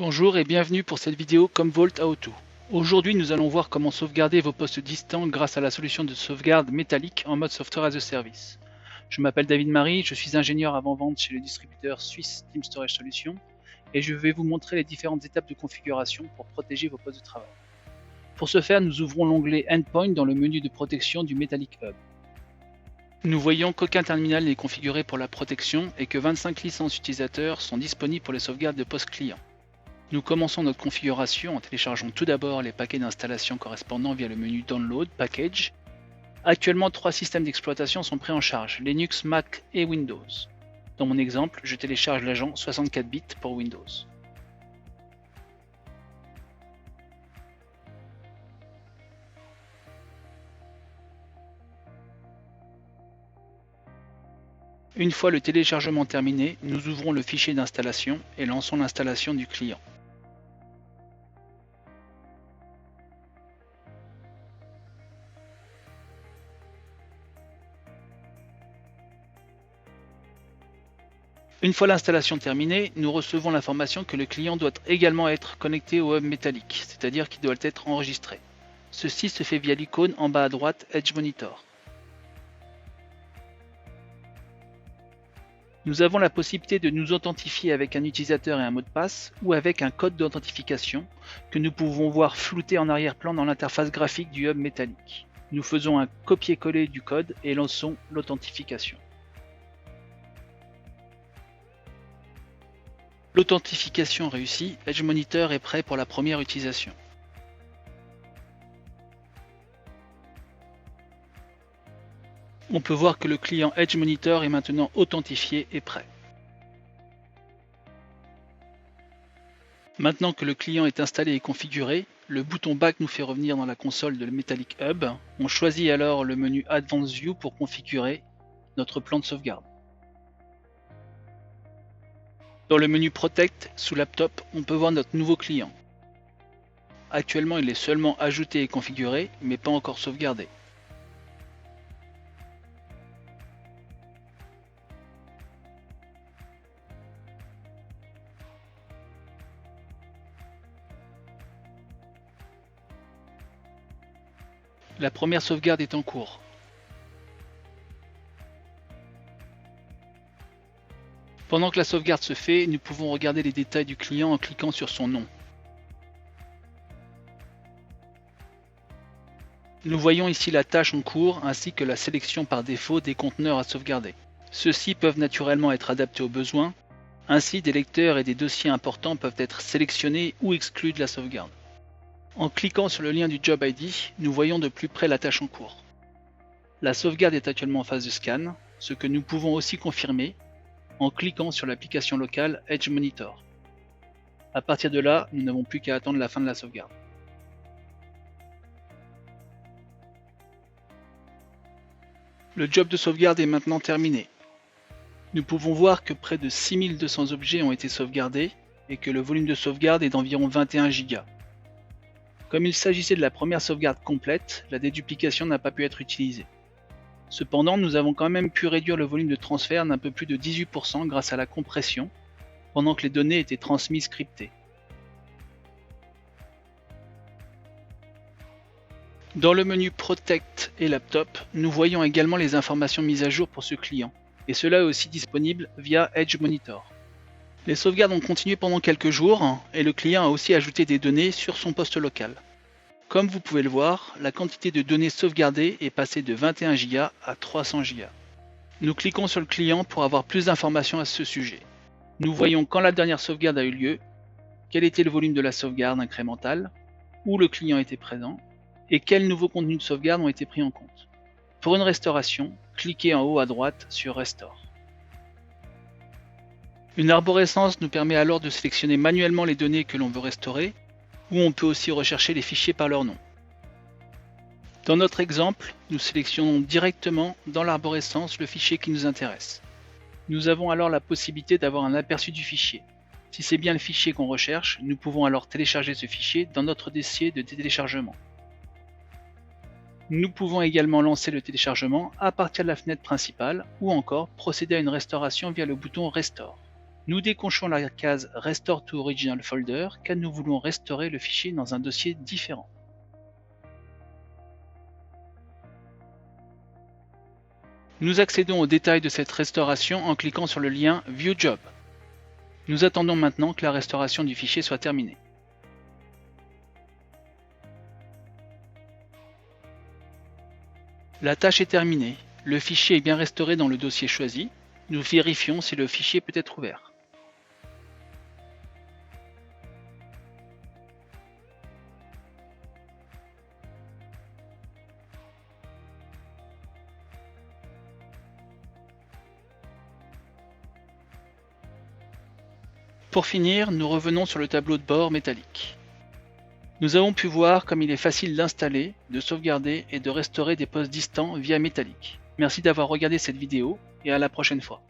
Bonjour et bienvenue pour cette vidéo Commvault How-To. Aujourd'hui nous allons voir comment sauvegarder vos postes distants grâce à la solution de sauvegarde métallique en mode Software as a Service. Je m'appelle David Marie, je suis ingénieur avant-vente chez le distributeur suisse Team Storage Solutions et je vais vous montrer les différentes étapes de configuration pour protéger vos postes de travail. Pour ce faire, nous ouvrons l'onglet Endpoint dans le menu de protection du Metallic Hub. Nous voyons qu'aucun terminal n'est configuré pour la protection et que 25 licences utilisateurs sont disponibles pour les sauvegardes de postes clients. Nous commençons notre configuration en téléchargeant tout d'abord les paquets d'installation correspondants via le menu Download, Package. Actuellement, 3 systèmes d'exploitation sont pris en charge, Linux, Mac et Windows. Dans mon exemple, je télécharge l'agent 64 bits pour Windows. Une fois le téléchargement terminé, nous ouvrons le fichier d'installation et lançons l'installation du client. Une fois l'installation terminée, nous recevons l'information que le client doit également être connecté au hub métallique, c'est-à-dire qu'il doit être enregistré. Ceci se fait via l'icône en bas à droite Edge Monitor. Nous avons la possibilité de nous authentifier avec un utilisateur et un mot de passe ou avec un code d'authentification que nous pouvons voir flouté en arrière-plan dans l'interface graphique du hub métallique. Nous faisons un copier-coller du code et lançons l'authentification. L'authentification réussie, Edge Monitor est prêt pour la première utilisation. On peut voir que le client Edge Monitor est maintenant authentifié et prêt. Maintenant que le client est installé et configuré, le bouton Back nous fait revenir dans la console de Metallic Hub. On choisit alors le menu Advanced View pour configurer notre plan de sauvegarde. Dans le menu Protect, sous Laptop, on peut voir notre nouveau client. Actuellement, il est seulement ajouté et configuré, mais pas encore sauvegardé. La première sauvegarde est en cours. Pendant que la sauvegarde se fait, nous pouvons regarder les détails du client en cliquant sur son nom. Nous voyons ici la tâche en cours ainsi que la sélection par défaut des conteneurs à sauvegarder. Ceux-ci peuvent naturellement être adaptés aux besoins, ainsi des lecteurs et des dossiers importants peuvent être sélectionnés ou exclus de la sauvegarde. En cliquant sur le lien du Job ID, nous voyons de plus près la tâche en cours. La sauvegarde est actuellement en phase de scan, ce que nous pouvons aussi confirmer en cliquant sur l'application locale Edge Monitor. À partir de là, nous n'avons plus qu'à attendre la fin de la sauvegarde. Le job de sauvegarde est maintenant terminé. Nous pouvons voir que près de 6200 objets ont été sauvegardés et que le volume de sauvegarde est d'environ 21 Go. Comme il s'agissait de la première sauvegarde complète, la déduplication n'a pas pu être utilisée. Cependant, nous avons quand même pu réduire le volume de transfert d'un peu plus de 18% grâce à la compression, pendant que les données étaient transmises cryptées. Dans le menu Protect et Laptop, nous voyons également les informations mises à jour pour ce client, et cela est aussi disponible via Edge Monitor. Les sauvegardes ont continué pendant quelques jours, et le client a aussi ajouté des données sur son poste local. Comme vous pouvez le voir, la quantité de données sauvegardées est passée de 21 Go à 300 Go. Nous cliquons sur le client pour avoir plus d'informations à ce sujet. Nous voyons quand la dernière sauvegarde a eu lieu, quel était le volume de la sauvegarde incrémentale, où le client était présent, et quels nouveaux contenus de sauvegarde ont été pris en compte. Pour une restauration, cliquez en haut à droite sur Restore. Une arborescence nous permet alors de sélectionner manuellement les données que l'on veut restaurer, ou on peut aussi rechercher les fichiers par leur nom. Dans notre exemple, nous sélectionnons directement dans l'arborescence le fichier qui nous intéresse. Nous avons alors la possibilité d'avoir un aperçu du fichier. Si c'est bien le fichier qu'on recherche, nous pouvons alors télécharger ce fichier dans notre dossier de téléchargement. Nous pouvons également lancer le téléchargement à partir de la fenêtre principale ou encore procéder à une restauration via le bouton Restore. Nous décochons la case Restore to Original Folder car nous voulons restaurer le fichier dans un dossier différent. Nous accédons aux détails de cette restauration en cliquant sur le lien View Job. Nous attendons maintenant que la restauration du fichier soit terminée. La tâche est terminée. Le fichier est bien restauré dans le dossier choisi. Nous vérifions si le fichier peut être ouvert. Pour finir, nous revenons sur le tableau de bord métallique. Nous avons pu voir comme il est facile d'installer, de sauvegarder et de restaurer des postes distants via Metallic. Merci d'avoir regardé cette vidéo et à la prochaine fois.